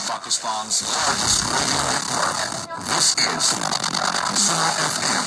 Pakistan's largest radio network. This is Suno FM.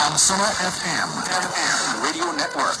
on Suno FM Radio Network.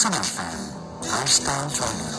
Suno FM Lifestyle Radio.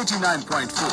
89.4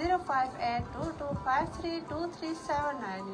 0582253239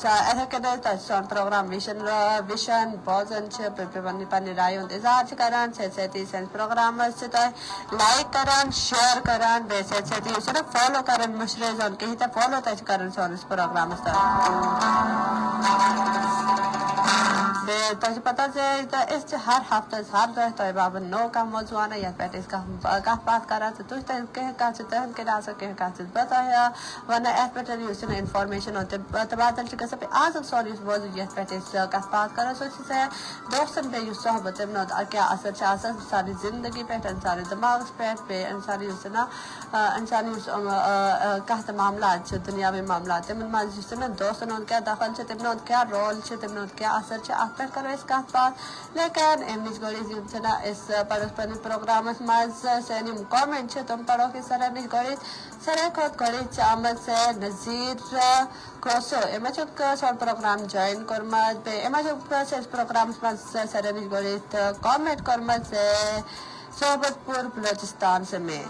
soan programme وشن بوزن پنہ رائے ہند اظہار کران سیتی سن programme like کران share کران سیتی فالو کران مشرے زون کہیں تو فالو کران سونس پروگرام تجھے پتہ اس ہر ہفتہ ہر دہ تہ بابن نو کا موضوع آنا یا پہ کھ بات کران تو تہن تہن کے بتا ورنہ ات پہ انفارمیشن تبادل گھن پہ آز سون موضوع یت پہ کھ بات کران سو دوستن پہ صحبت تم کیا اثر ساری زندگی پہ انسانی دماغس پہ انسانی انسانی کت معاملات دنیاوی معاملات تمن مز دوستن ہند کیا دخل تمن ہند کیا رول تمن ہند کیا اثر ات پہ کرو اس کت بات لیکن ام نش گڑ اس پڑھو پنس پروگرامس مز سن کامنٹ تم پڑھو کہ سر نش گڑ ساروی کھت گڑ آمد سے نذیر کوسو ام سون پروگرام جوائن کورمت ام پروگرامس مز سر نش گڑ کامنٹ کورمت سے صحبت پور بلوچستان سے میں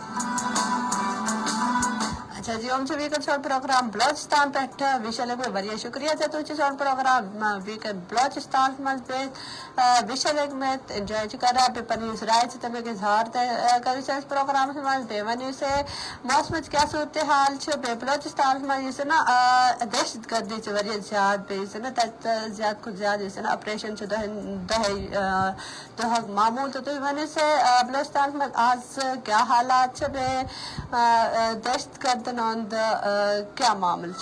اچھا جی ہم ویکن سون پروگرام بلوچستان پہ وشے لگ میں شکریہ سون پروگرام ویکن بلوچستان مز وشے لگ میں انجوائے کران پہ رائے تم اظہار کرو اس پروگرام مز ونو سے موسم کیا صورتحال بلوچستان مز دہشت گردی زیادہ بیس زیادہ کھت زیادہ آپریشن دہ معمول تو تھی ونو سے بلوچستان مز آز کیا حالات دہشت گرد ہند کیا معامل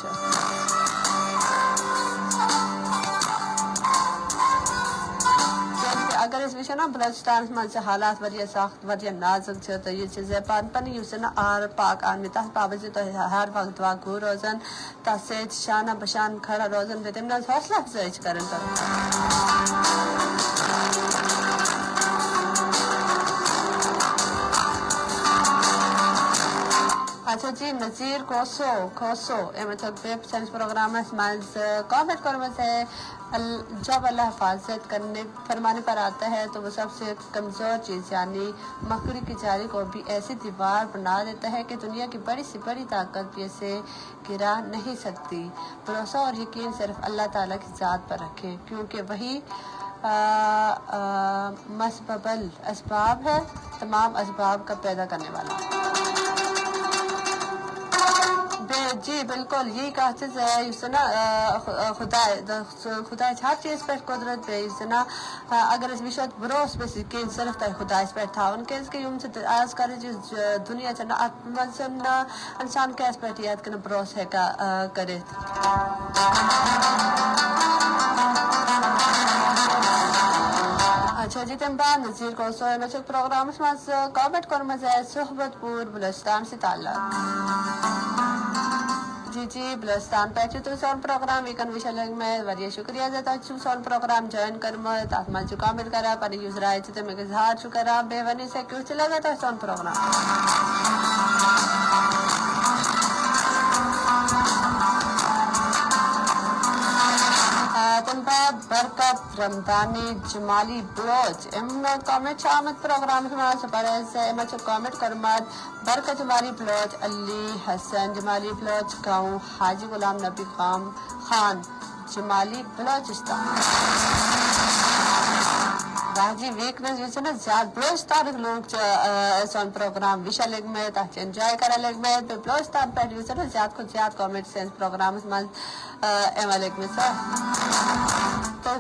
اگر اس وچو نا بلوچستان مز حالات سخت نازک تو یہ پن آر پاک آرمی تر پابند ہر وقت دعا گو روزان تس شانہ بشان کھڑا روزان تم حوصلہ افزائی کران اچھا جی نذیر کھوسو سنس پروگرامس مز کامنٹ کورمت ہے جب اللہ حفاظت کرنے فرمانے پر آتا ہے تو وہ سب سے کمزور چیز یعنی مکڑی کی جاری کو بھی ایسی دیوار بنا دیتا ہے کہ دنیا کی بڑی سے بڑی طاقت بھی اسے گرا نہیں سکتی. بھروسہ اور یقین صرف اللہ تعالیٰ کی ذات پر رکھیں کیونکہ وہی مسبب الاسباب ہے، تمام اسباب کا پیدا کرنے والا. جی بالکل یہی کہتے ہیں نا خدا ہر چیز پہ قدرت پہ نا اگر اس وشت بروس پہ صرف تہ خدا اس پہ تھا ان کے آج کل دنیا نا انسان کے اس پہ یاد کن بروس ہے کرے. اچھا جی تم بعد نذیر کو پروگرامس مز کامنٹ کورمت ہے صحبت پور بلوچستان سے تعلق. جی بلوچستان پہ تو سون پروگرام ویکن وشے لگ میں شکریہ سون پروگرام جوائن کرمت ات مز کامنٹ کرا پہ رائے تم اظہار کرا بے ونی سے کیوں لگا تھا سون پروگرام. برکت رمضانی جمالی بلوچ کامنٹ آمد پروگرام کامنٹ کرمت برکت جمالی بلوچ علی حسن جمالی بلوچ گاؤں حاجی غلام نبی خان جمالی بلوچستان. جی ویکنس نا زیادہ بلوچستان لوگ سون پروگرام وشا لگ میں انجوائے کرا لگ میں بلوچستان پہ نا زیادہ کھت زیادہ کامنٹ سینس پروگرام مز لگ میں تو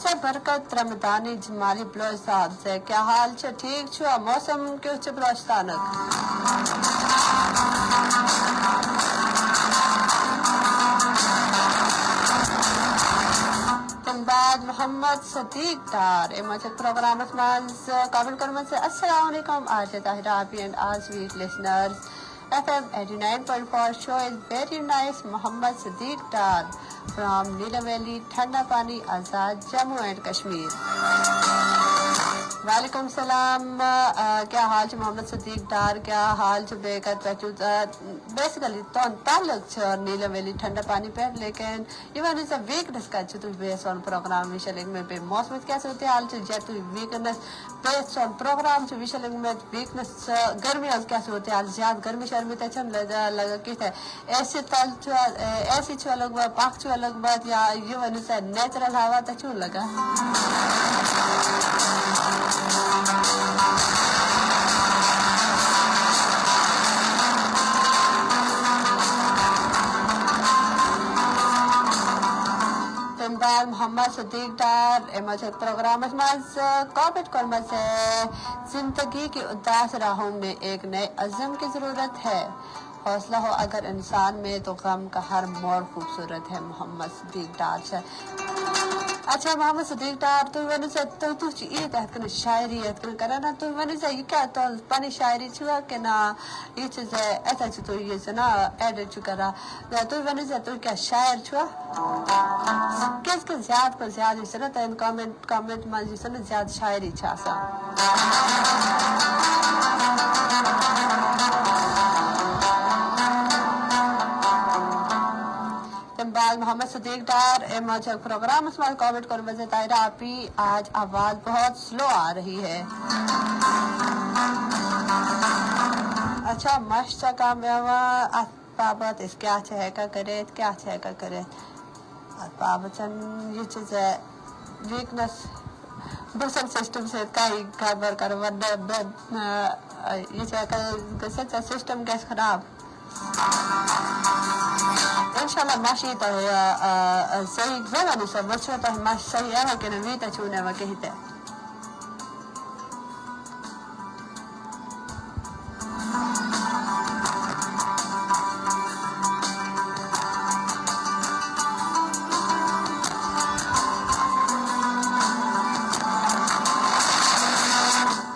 سے برکت رمضانی جمالی بلوچ صاحب سے کیا حال ٹھیک موسم کیوں بلوچستان بعد محمد صدیق ڈار پروگرام کامنٹ کرمت سے السلام علیکم آج طاہرہ آپ اینڈ آج week listeners FM 89.4 show is very nice. Muhammad Siddique Dar from Neela valley Thanda Pani Azad Jammu and Kashmir. وعلیکم السلام کیا حال چھ محمد صدیق ڈار کیا حال چھ بے کر پچو بیسیکلی تون تعلق چھ اور نیلم ویلی ٹھنڈا پانی پہ لیکن ایون از ا ویکنس کا چھ تو بیس آن پروگرام ویشلنگ میں پہ موسم کیا صورت حال چھ جے تو ویکنس بیس آن پروگرام چھ ویشلنگ میں ویکنس گرمی از کیا صورت حال زیادہ گرمی شرمی تے چم لگا کہ ایسے تل چھ ایسی چھ لگ پاک چھ لگ بات یا ایون از نیچرل ہوا تے چھ لگا محمد صدیق ڈار ایماچ پروگرام مز کارپیٹ کورمہ سے زندگی کی اداس راہوں میں ایک نئے عزم کی ضرورت ہے حوصلہ ہو اگر انسان میں تو غم کا ہر موڑ خوبصورت ہے محمد صدیق ڈار سے اچھا محمد صدیق ڈار تو ون سے تو یہ تحت کن شاعری کن کرا نا تو ون سے یہ کیا تو پانی شاعری چھوا کہ نا یہ چیز ایسا چھ تو یہ نا ایڈٹ چھ کرا تو ون سے تو کیا شاعر چھوا کس کے زیادہ کو زیادہ اس نا تین کامنٹ من جس نا زیادہ شاعری چھا سا بعد محمد صدیق ڈار ایماچک پروگرام اس میں کامنٹ کر مزے طاہرہ آپی آج آواز بہت سلو آ رہی ہے اچھا مشتا کا میوہ بابت اس کیا چاہے کا کرے کیا چاہے کا کرے بابچن یہ چیز ہے ویکنس بسن سسٹم سے کئی خبر کر ورنہ یہ چاہے سسٹم کیس خراب انشاءاللہ ماشی تو صحیح زیادہ نہیں سب بچوں تو ماشی صحیح ہے کہ نوی تا چونے و کہتے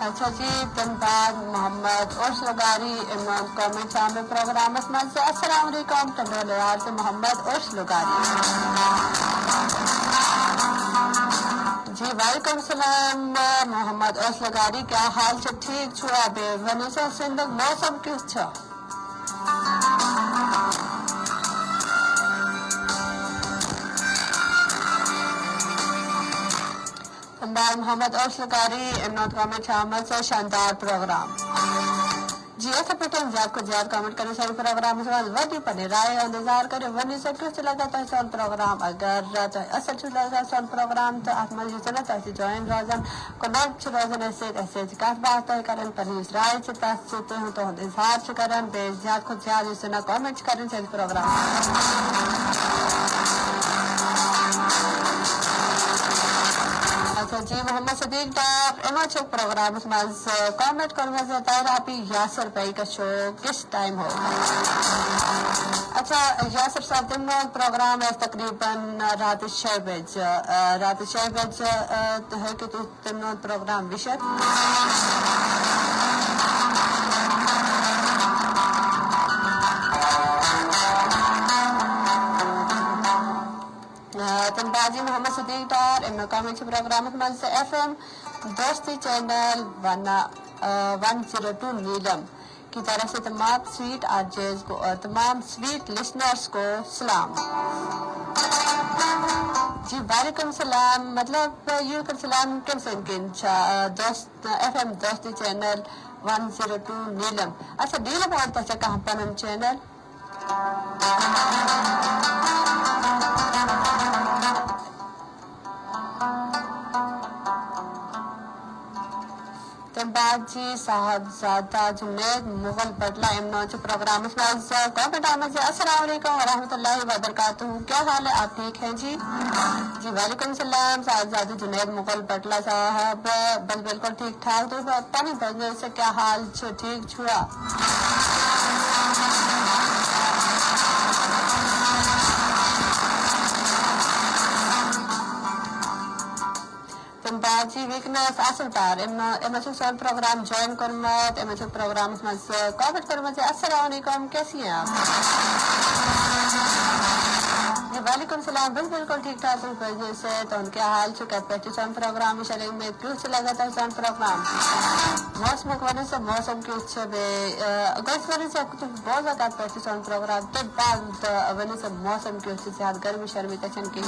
اچھا جی دن بعد محمد عرش لگاری امام کامنٹ شامل پروگرام اسمان سے السلام علیکم تنڈول یار سے محمد عرش لگاری جی وعلیکم السلام محمد عرش لگاری کیا حال سے ٹھیک چھوا بے ونیسا سندگ موسم کس چھا محمد عرش لگاری امنوت کامنٹ شامل سے شاندار پروگرام جی ایسا پیٹرن زیادہ کو زیادہ کامنٹ کرنے ساری پروگرام سے ودی پڑھنے رائے اور انتظار کرے ونی سے کس لگا تا سال پروگرام اگر اصل چھ لگا سال پروگرام تو آتما جیسے نا تاسی جوائن روزن کنیکٹ چھ روزن ایسے جکات بات ہے کرن پرہیز رائے چھ تاس چھتے ہوں تو انتظار چھ کرن بے زیادہ کو زیادہ جیسے نا کامنٹ کرن ساری پروگرام جی محمد صدیق ڈار ایماچک پروگرام اس میں کامنٹ کرنے سے طاہرہ آپی یاسر بھائی کا شو کس ٹائم ہو اچھا یاسر صاحب دن میں پروگرام ہے تقریباً رات 6 بجے ہے کہ تو دن میں پروگرام وشت تنبازی محمد صدیق ڈار امکامی چھ پروگرام من سے ایف ایم دوستی چینل 102 نیلم کی طرف سے تمام سویٹ آرجیز کو اور تمام سویٹ لسنرز کو سلام جی وعلیکم السلام مطلب یوں کر سلام کم سے انکن دوست ایف ایم دوستی چینل 102 نیلم اچھا نیلم آنتا چا کہاں پنم چینل باجی صاحب زادہ جنید مغل بٹلہ امنوچ پروگرام اسلاز کامنٹ آمد سے السلام علیکم ورحمۃ اللہ وبرکاتہ کیا حال ہے آپ ٹھیک ہیں جی جی وعلیکم السلام صاحب زادہ جنید مغل بٹلہ صاحب بس بالکل ٹھیک ٹھاک تو پانی بھیجنے سے کیا حال ٹھیک چھوا باجی ویکنس اصل پار ایمچو سال پروگرام جوائن کرمت ایمچو پروگرام اس میں کامنٹ کرمت السلام علیکم کیسی ہیں آپ وعلیکم السلام بالکل ٹھیک ٹھاک سے تو ان کے حال چکا پہچو سون پروگرام شرنگ میں کیوں سے لگاتا ہے سون پروگرام موسم کو وجہ سے موسم کی اچھے اگست وجہ سے بہت زیادہ پہچو سون پروگرام تو بعد وجہ سے موسم کی اچھے سے گرمی شرمی تچن کی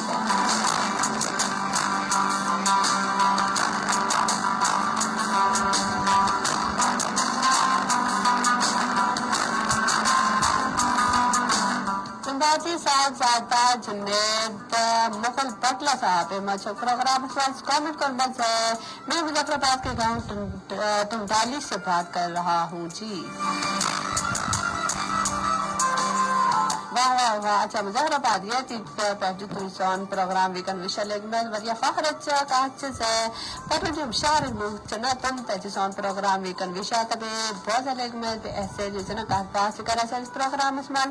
صاحب زیادہ جنید مغل بٹلہ صاحب مچھو پروگرام کامنٹ کر بس ہے میں مظفر آباد کے گاؤں ٹنڈالی سے بات کر رہا ہوں جی واہ اچھا مظفر آباد یہ تھی پہلے تو سون پروگرام ویکن وشال میں وریا فخرت کاچ سے پر جو شہر چنا تم تے سون پروگرام ویکن وشا تبے بہت سارے میں ایسے جو نا کا بات کرا سے پروگرام اس میں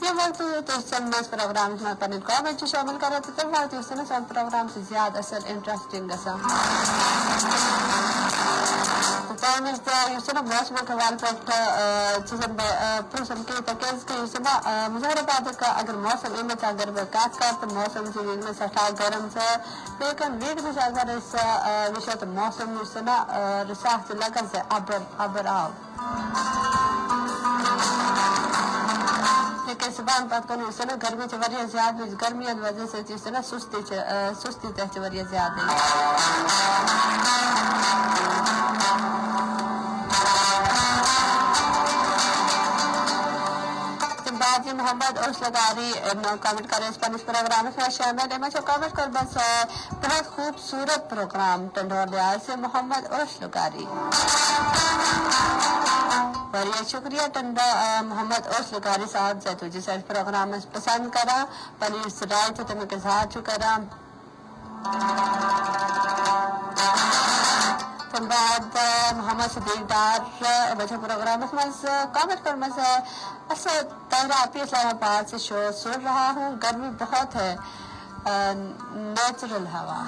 یہ وقت تو سمس پروگرام میں پن کامنٹ شامل کرا تو تب وقت اس نے سون پروگرام سے زیادہ اصل انٹرسٹنگ اسا تعمیر اس نے موسم کے حوالے پر چیزیں پرسن کے تکیز کے اس نے مظاہرہ بعد کا اگر موسم میں اگر کاٹ کا تو موسم سے میں سٹا گرم سے لیکن ویڈ میں اگر اس وشت موسم اس نے رساخ لگا سے ابر آو لیکن صبح بات کرنے اس نے گرمی سے وریہ زیادہ گرمی کی وجہ سے جس نے سستی تے وریہ زیادہ جی محمد اور لگاری کامنٹ کریں اسپینش پروگرام میں شامل ہے میں کامنٹ کر بس بہت خوبصورت پروگرام ٹنڈولیا سے محمد اور لگاری بڑھیا شکریہ ٹنڈا محمد اور لگاری صاحب سے تجھے سر پروگرام پسند کرا پنیر سرائے تھے تمہیں کے ساتھ کرا بعد محمد صدیق ڈار بچہ پروگرام کامنٹ کر میں سے اصل تہراپی اسلام آباد سے شو سن رہا ہوں گرمی بہت ہے نیچرل ہوا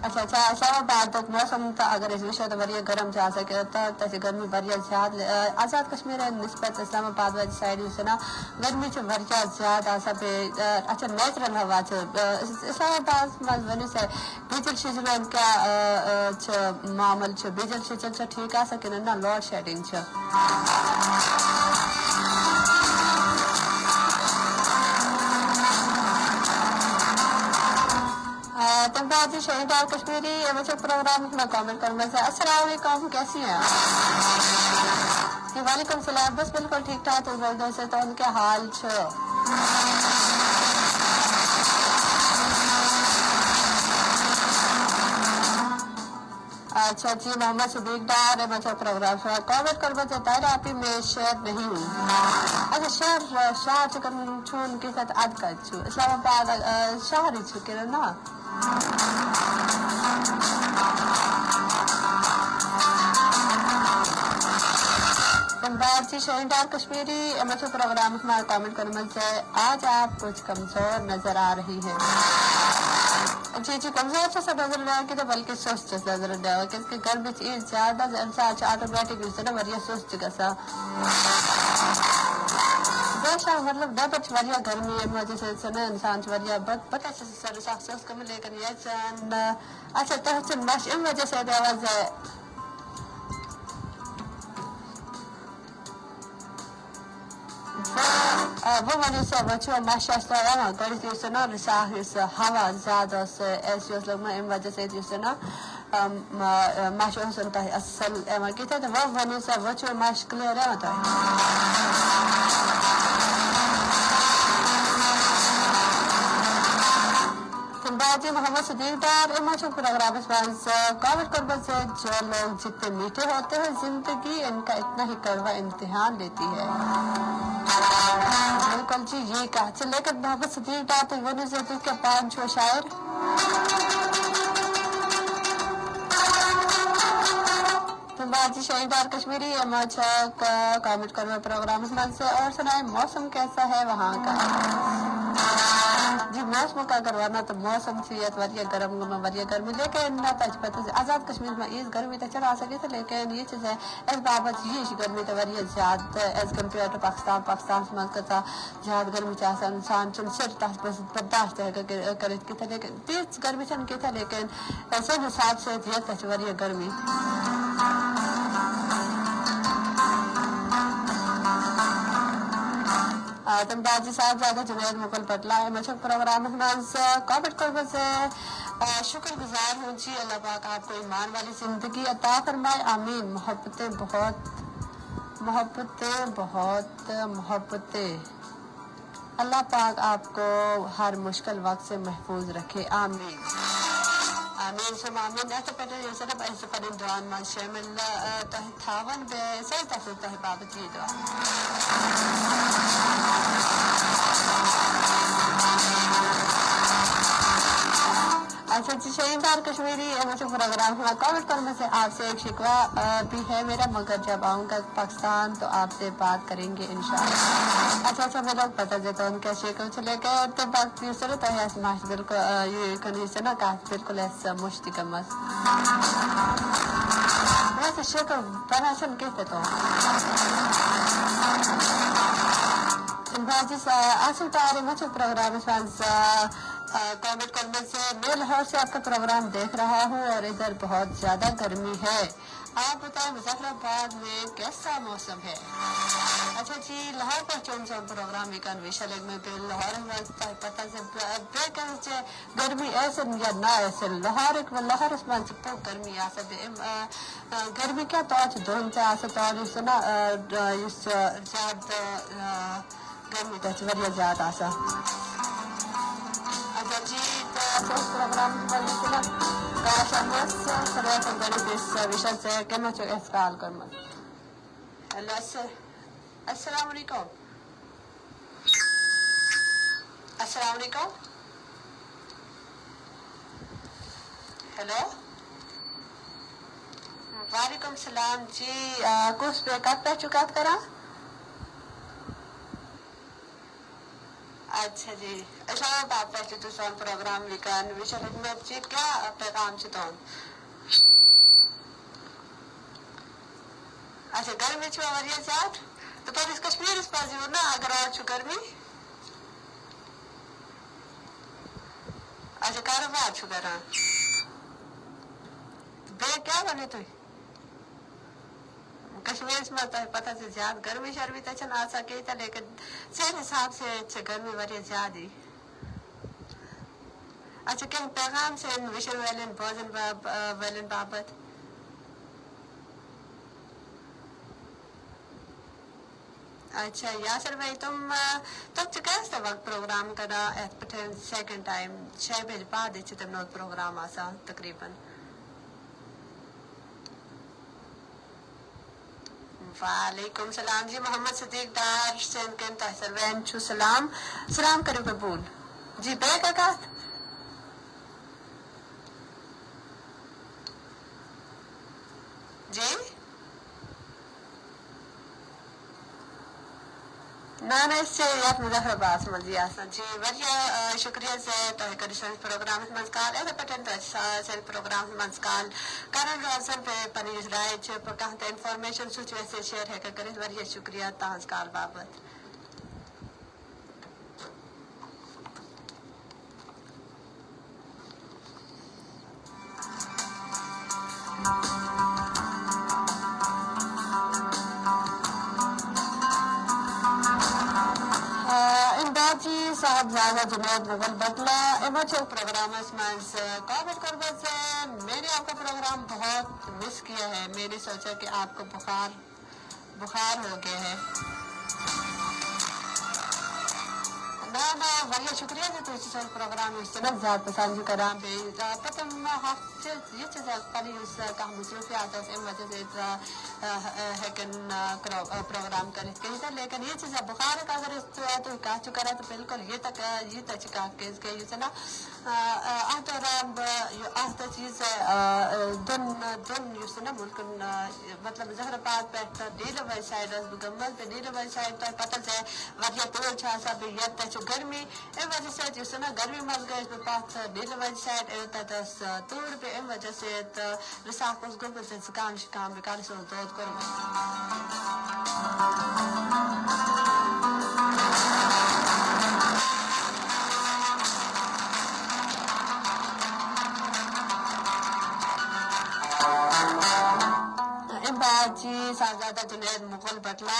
اچھا اسلام آباد تک موسم تھا اگر اس وشے تو بڑی گرم جا سکے تیسے گرمی بڑی زیادہ آزاد کشمیر نسبت اسلام آباد والی سائڈ سے نا گرمی سے بڑی زیادہ سب اچھا نیچرل ہوا اسلام آباد ونی سے بیجل شجل کیا معامل بیجل شجل ٹھیک آ سکے نا لوڈ شیڈنگ تمبازی شہیدار کشمیری مجھے پروگرام میں کامنٹ کروں گا السلام علیکم کیسی ہیں جی وعلیکم السلام بس بالکل ٹھیک ٹھاک سے تو ان کے حال اچھا جی محمد صدیق ڈار مجھے پروگرام کامنٹ کر بچے تہراپی میں شہر نہیں ہوں اچھا شہر چکن چھون کے ساتھ اد کر چھو اسلام آباد شہر ہی چکے نا جی شہیدار کشمیری مجھے پروگرام میں کامنٹ کرنے سے آج آپ کچھ کمزور نظر آ رہی ہیں جی کمزور سے نظر نہ کہ تو بلکہ سست نظر نہ ہو کہ گھر میں چیز زیادہ آٹومیٹک اس طرح وریہ سست گسا بیشا مطلب ڈبٹ وریہ گرمی ہے وجہ سے نا انسان وریہ پتہ سے سر سخت کم لیکن یہ چن اچھا تحسن مش ان وجہ سے آواز ہے وہ وجہ سے بچوں ماشاء اللہ گڑی جو سے نا رساح ہوا زیادہ سے ایسی اس لوگ ان وجہ سے جو سے نا ماشاء سنتا ہے اصل ایما کہتے ہیں وہ وجہ سے بچوں ماش کلیئر ہے ہوتا ہے جی محمد صدیق ڈار ماشاء پروگرام کامنٹ کر بس جو لوگ جتنے میٹھے ہوتے ہیں زندگی ان کا اتنا ہی کڑوا امتحان لیتی ہے بالکل جی یہ کہا چل لیکن محمد صدیق ڈار تو وہ نہیں کے پانچ وہ شاعر جی شہیدار کشمیری کامنٹ کرنا پروگرام سے اور سنائے موسم کیسا ہے وہاں کا جی موسم کا کروانا تو موسم سے وریہ گرم وریہ گرمی لیکن پتہ آزاد کشمیر میں یہ گرمی تو چلا سکے تھے لیکن یہ چیز ہے اس بابت یہ گرمی تو وریہ زیادہ ایز کمپیئر ٹو پاکستان من کتا زیادہ گرمی چاہتا انسان چن سر تحت برداشت کرت کی لیکن تیز گرمی چن کی تھا لیکن ایسے حساب سے یہ وریہ گرمی تم باجی صاحب زیادہ جنید مغل پٹلا ہے مجھے پروگرام کووڈ قربت سے شکر گزار ہوں جی اللہ پاک آپ کو ایمان والی زندگی عطا فرمائے آمین محبتیں اللہ پاک آپ کو ہر مشکل وقت سے محفوظ رکھے آمین آمین سم آمین ایسا پیٹر یہ سرب ایسا پر دعان من شامل تحتاون بے صحیح تحفظ تحبابت یہ دعا اچھا جی شہیندار کشمیری مجھے پروگرام ہوا کووڈ کرنے سے آپ سے ایک شکوہ بھی ہے میرا مگر جب آؤں گا پاکستان تو آپ سے بات کریں گے انشاءاللہ اچھا میں لوگ پتہ دیتا ہوں کیا شکوہ چلے گئے تو بات یہ سر تو ہے ماش بالکل یہ کنی سے نا کہا بالکل ایسا مشتی کمز ویسے شکوہ بناسن کہتے تو بھاجی آصف تاری مجھے پروگرام کووڈ کرنے سے میں لاہور سے آپ کا پروگرام دیکھ رہا ہوں اور ادھر بہت زیادہ گرمی ہے آپ بتائیں مظفر آباد میں کیسا موسم ہے اچھا جی لاہور پر چون سا پروگرام ایکان ویشا لگ میں پھر لاہور میں پتہ سے بریک گرمی ایسے یا نہ ایسے لاہور اس میں بہت گرمی آ سکتے گرمی کیا تو آج دون پہ آ سکتا اور اس نا زیادہ گرمی تو وریہ زیادہ آ سکتا جی پروگرام وشن سے کہنا چاہیے اسکال کرنا ہیلو السلام علیکم السلام علیکم ہیلو وعلیکم السلام جی کچھ پہ کب پہ چکات کرا اچھا جی اسلام آپ پہچے تو سون پروگرام ویکان ویشا حکمت جی کیا پیغام چتون اچھا گرمی چھو وریہ زیاد تو پر اس کشمیر اس پاس نا اگر اور چھو گرمی اچھا کاروبار چھو کرا بے کیا بنے تو کشمیر میں تو پتہ سے زیادہ گرمی شرمی تو چن آ سکے تھا لیکن صحیح حساب سے گرمی وریہ زیادہ ہی اچھا کہیں پیغام سے وشن ویلن بوزن ویلن بابت اچھا یاسر بھائی تم کیسے وقت پروگرام کرا سیکنڈ ٹائم 6 بجے بعد تم نوت پروگرام آسا تقریباً وعلیکم السلام جی محمد صدیق ڈار سین کن تحصر وین چھو سلام کرو قبول جی بے کاکات جی نہ اس سے یاد مظفر آباد مزی آسان جی وریہ شکریہ سے تو کرشن پروگرام منسکال ایسا پٹن تو سن پروگرام منسکال کارن روزن پہ پنیز رائے چھے پر کہاں انفارمیشن سوچ ویسے شیئر ہے کہ کریں وریہ شکریہ تانسکال بابت امدادی صاحب زیادہ جنید مغل بٹلا امچو پروگرام اسمانس کووڈ کربت سے میں نے آپ کا پروگرام بہت مس کیا ہے میں نے سوچا کہ آپ کو بخار ہو گیا ہے نہ وریہ شکریہ سے تو اسی سال پروگرام اس سے زیادہ پسند کرام بے پتم ہفتے یہ چیز پلی اس کا مصروفیات اس وجہ سے ہیکن پروگرام کرے کہیں تھا لیکن یہ چیز بخار کا اگر اس تو کہا چکا رہا تو بالکل یہ تک چکا کے اس کے یہ نا آہتا چیز دن یوس نا ملک مطلب زہر آباد پہ نیل وائی سائڈ گمبل پہ نیل وائی سائڈ تو پتہ سے وریہ تو چھا سا بھی یہ گرمی ام وجہ سے جو نا گرمی مز گئی پتہ بیل وجہ سائڈ تتس تور پہ ام وجہ سے رساق اس گومت زکام شکام کال سے دود کرم جی صاحبزادہ جنید مغل بٹلا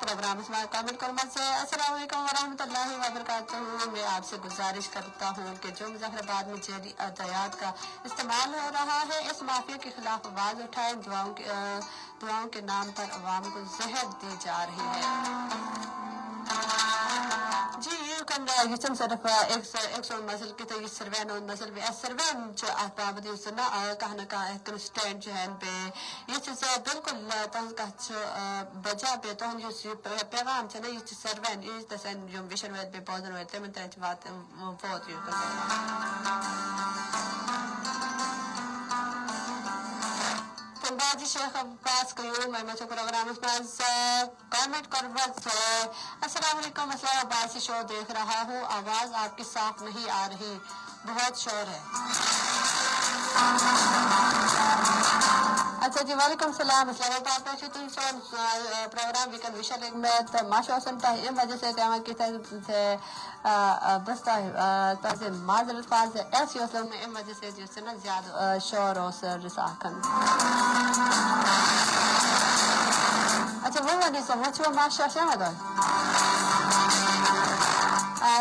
پروگرام کامنٹ کرما سے السلام علیکم ورحمۃ اللہ وبرکاتہ. میں آپ سے گزارش کرتا ہوں کہ جو مظفرآباد میں جعلی ادویات کا استعمال ہو رہا ہے اس مافیا کے خلاف آواز اٹھائیں. دعاؤں کے نام پر عوام کو زہر دی جا رہی ہے. جی یوتم صرف ایک سو مسل کی تو یہ سروین مسل بھی سروین جو احباب نا کہاں نہ کہاں کنسٹینٹ جو ہے پہ یہ چیز بالکل تہذ کا بجا پہ تو پیغام سے نا یہ سروین یہ تسن جو وشن وید پہ بوزن ہوئے تمہیں ترچ بات بہت یہ باجی شیخ عباس قیوم میں پروگرام کامنٹ کربت السلام علیکم. اسلام آباد سے شو دیکھ رہا ہوں. آواز آپ کی صاف نہیں آ رہی, بہت شور ہے. اچھا جی وعلیکم السلام. اسلام آباد میں پروگرام ویکن وشل میں ماشا سنتا ہے ان وجہ سے کہ کی بس معذرت خواہ ایسی وسلم میں ان وجہ سے جو ہے نا زیادہ شور اور رساخن. اچھا وہ وجہ سے مجھ کو ماشا شہد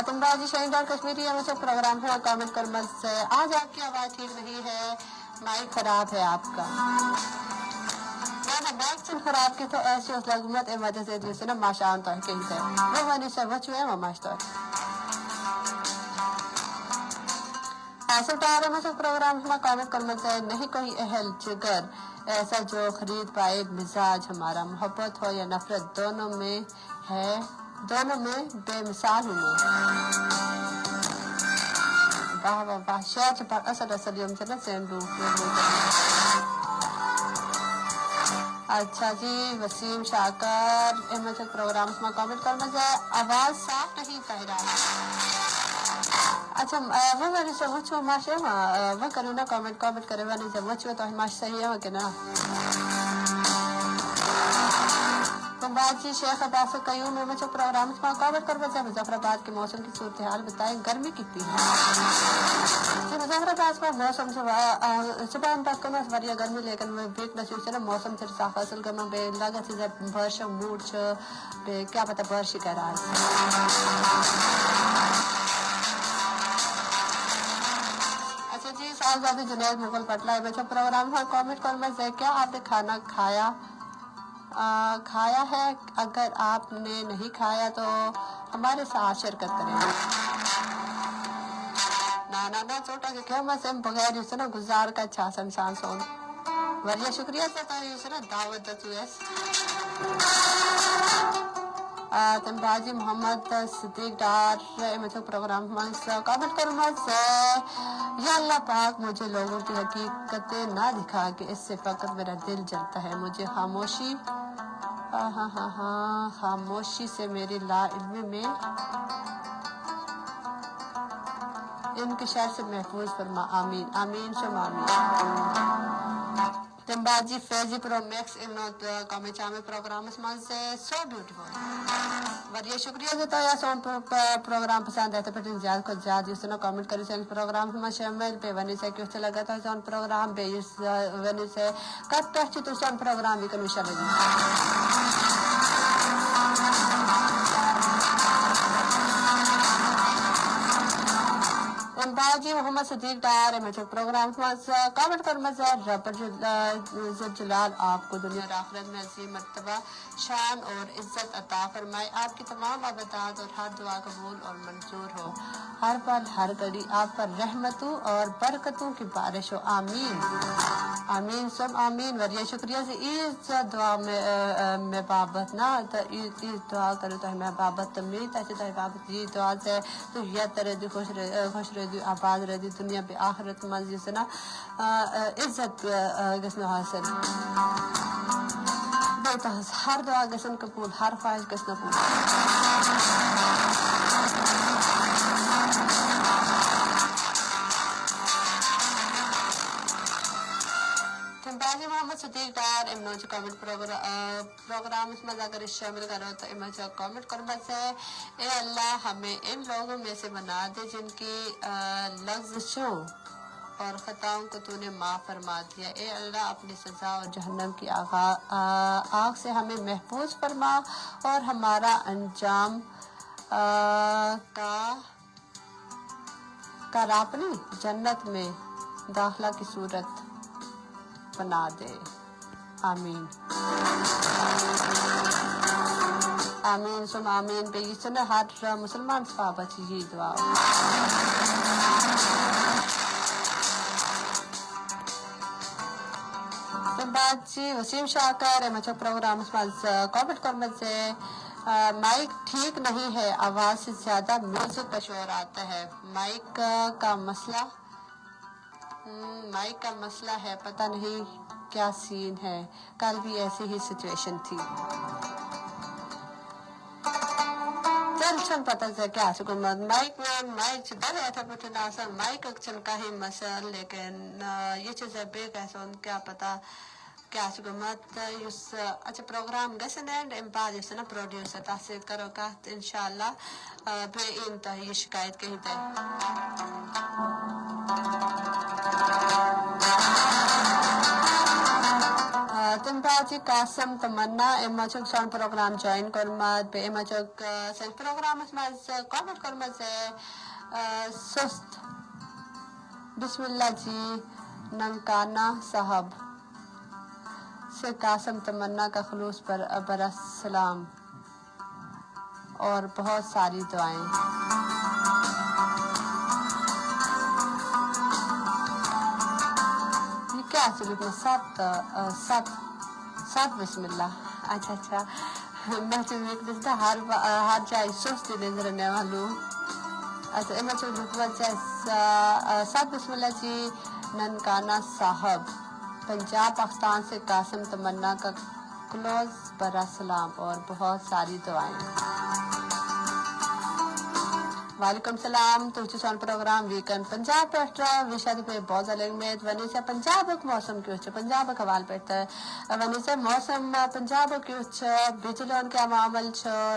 تم باجی شہید اور کشمیری میں سے پروگرام ہے کامنٹ کر مت سے آج آپ کی آواز ٹھیک نہیں ہے, مائک خراب ہے آپ کا. مائک سے خراب کی تو ایسی حکومت ان وجہ سے جس نا ماشاء تو کہیں سے وہ وجہ سے بچ ہوئے ماشاء سٹارے میں سے پروگرام میں کامنٹ کرنا چاہے نہیں کوئی اہل جگر ایسا جو خرید پائے مزاج ہمارا. محبت ہو یا نفرت دونوں میں ہے, دونوں میں بے مثال ہوں. واہ واہ واہ شہر پر اصل یوم سے نا سین روح. اچھا جی وسیم شاکر احمد پروگرام میں کامنٹ کرنا چاہے آواز صاف نہیں کہہ رہا ہے. اچھا وہ میری سمجھ کو ماشے وہ کروں نا کامنٹ کرے والی سمجھ کو تو ماش صحیح ہے کہ نا. باجی شیخ عباس قیوم میں مجھے پروگرام میں کامنٹ کرنا چاہے مظفرآباد کے موسم کی صورتحال بتائیں, گرمی کتنی ہے. مظفرآباد کا موسم صبح ہم بات کرنا بڑی گرمی لیکن میں بیٹ نہ سے نا موسم سے صاف اصل کرنا بے لگا سے بارش موڈ بے کیا پتہ بارش کر رہا ہے. اچھا جی صاحبزادہ جنید مغل پٹلا ہے بچہ پروگرام میں کامنٹ کرنا چاہے کیا آپ نے کھانا کھایا ہے. اگر آپ نے نہیں کھایا تو ہمارے ساتھ شرکت کریں. نانا چھوٹا کہ کیا میں بغیر اس نا گزار کا اچھا انسان سون وریا شکریہ سے نا دعوت تم باجی محمد صدیق ڈار مجھے پروگرام کامنٹ کروں یا اللہ پاک مجھے لوگوں کی حقیقتیں نہ دکھا کہ اس سے فقط میرا دل جلتا ہے. مجھے خاموشی سے میری لا علمی میں ان کے شہر سے محفوظ فرما. آمین آمین شم آمین. تمباجی فیضی پرو میکس امنوت کامی چاہمیں پروگرام اس مان سے سو بیوٹیفل وریا شکریہ دیتا ہے سون پروگرام پسند ہے تو پھر زیادہ کو زیادہ اس نے کامنٹ کری سے پروگرام ہمیں شامل پہ ونی سے کیوں سے لگا تھا سون پروگرام پہ اس ونی سے کب پہنچی تو سون پروگرام بھی کنو شامل باجی محمد صدیق ڈار مجھے پروگرام کامنٹ کر مزہ رب جلال آپ کو دنیا اور آخرت میں عظیم مرتبہ شان اور عزت عطا فرمائے. آپ کی تمام عبادات اور ہر دعا قبول اور منظور ہو. ہر پل ہر گھڑی آپ پر رحمتوں اور برکتوں کی بارش ہو. آمین آمین سب آمین. وریا شکریہ سے اس دعا میں بابت نا اس دعا کرو تو میں بابت تمید ایسے تو بابت یہ دعا سے تو یہ طرح دی خوش رہ دی آباد رہ دی دنیا پہ آخرت مزے سے نا عزت گسن حاصل بیتا ہر دعا گسن قبول ہر خواہش گسن قبول. کامنٹ پروگرام اس میں اگر شامل کرو تو اما جو کامنٹ کرنا سے اے اللہ ہمیں ان لوگوں میں سے بنا دے جن کی لغزشوں اور خطاؤں کو تو نے معاف فرما دیا. اے اللہ اپنی سزا اور جہنم کی آگ سے ہمیں محفوظ فرما اور ہمارا انجام اپنی جنت میں داخلہ کی صورت بنا دے. آمین آمین ثم آمین. بے سنہ ہر مسلمان صحابہ چی دعا. بعد جی وسیم شاکر مچھو پروگرام کامنٹ کرنے سے مائک ٹھیک نہیں ہے, آواز سے زیادہ میوزک کا شور آتا ہے. مائک کا مسئلہ ہے, پتہ نہیں کیا سین ہے. کل بھی ایسی ہی سچویشن تھی. چل پتہ سے کیا سکون مائک در ایتھا پٹھنا آسان مائک اکچن کا ہی مسئلہ, لیکن یہ چیزیں بے کہسون کیا پتہ کیا سکومت یس اچھا پروگرام گسن اینڈ بعد یس نا پروڈیوسر تحصیل کرو کا انشاءاللہ بے انتہا یہ شکایت کہیں تے. تم باجی قاسم تمنا اما چوک سان پروگرام جوائن کرمت بے اما چوک سن پروگرام اس میں کامنٹ کرمت سے سست بسم اللہ جی ننکانہ صاحب سے قاسم تمنا کا خلوص پر برسلام اور بہت ساری دعائیں. یہ کیا سلوک میں سات بسم اللہ. اچھا میں تو ہر جائے سستی نظر نے والوں. اچھا اما چوک سات بسم اللہ جی ننکانہ صاحب پنجاب پاکستان سے قاسم تمنا کا کلوز برا سلام اور بہت ساری دعائیں. وعلیکم السلام. تو سون پروگرام ویکن پنجاب پہ وشد پہ بہت زیادہ ونی سے پنجاب موسم کی پنجاب حوال پہ ونی سے موسم پنجاب کی بجلون کیا معامل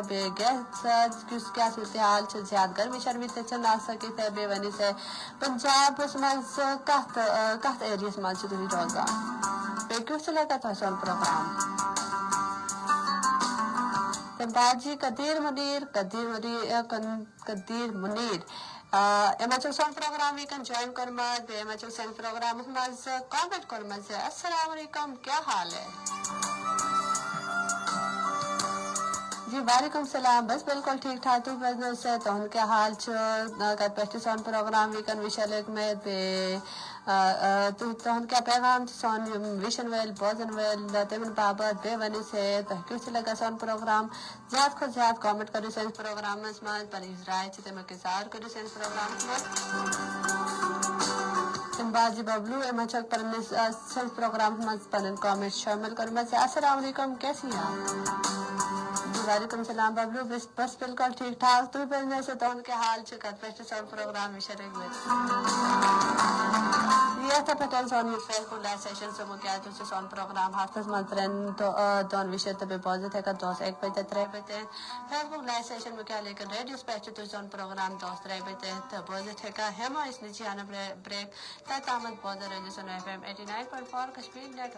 بے گیس کیا صورتحال زیادہ گرمی شرمی چل آ سکی تھے بے ونی سے پنجاب کت ایریاز من تھی روزان بے کیوں سے لگا تھا سون پروگرام. باجی قدیر منیر اما چوک سون پروگرام ویکن جوائن کرمت بے اما چوک سون پروگرام مز کامنٹ کرمت سے السلام علیکم کیا حال ہے جی. وعلیکم السلام بس بالکل ٹھیک ٹھاک تو بزنس سے تو ان کے حال کر پہچے سون پروگرام ویکن وشالک میں بے تو ان کا پیغام سون ویشن ویل بوزن ویل تیمن بابت بے ونی سے تحقیق سے لگا سون پروگرام زیادہ کو زیادہ کامنٹ کری سین پروگرام میں پر رائے چھتے میں کسار کری سین پروگرام میں باجی ببلو اما چوک پر سین پروگرام میں پنن کامنٹ شامل کرنے سے السلام علیکم کیسی ہیں. وعلیکم السلام ببلو بس بالکل ٹھیک ٹھاک تو بزنے سے تو ان کے حال چکت پہچے سون پروگرام شرک میں یہ تھا پتن سون فیل کو لائف سیشن سے مکیا تو سون پروگرام حافظ منترن دون وشے تبے پوزٹ ہے کا 2 بجے 3 بجے فیل کو لائف سیشن مکیا لیکن ریڈیوز پہچے تو سون پروگرام 2 بجے پوزٹ ہے کا ہم اس نیچے آنا بریک تا تامت پوزر ریڈیو سن FM 89.4 کشمیر نیٹ